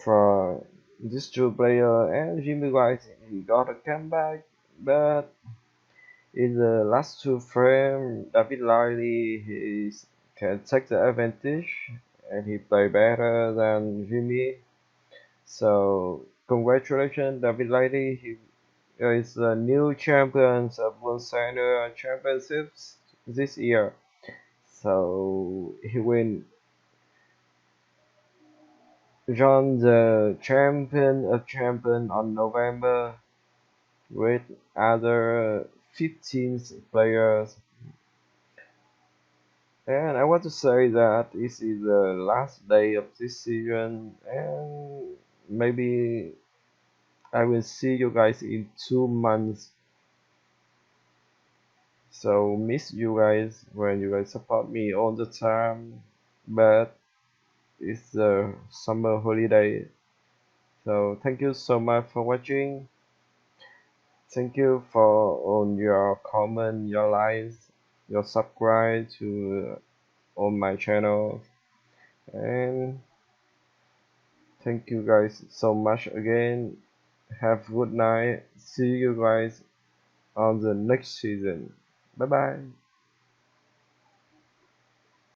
for these two players, and Jimmy White he got a comeback, but in the last two frames, David Lilley he can take the advantage and he play better than Jimmy. So congratulations, David Lilley. He is the new champion of World Senior Championships this year. So he will join the champion of champion on November with other 15 players. And I want to say that this is the last day of this season, and maybe I will see you guys in 2 months. So miss you guys when you guys support me all the time, but it's the summer holiday. So thank you so much for watching. Thank you for on your comment, your likes, your subscribe to on my channel, and thank you guys so much again. Have a good night. See you guys on the next season. Bye bye.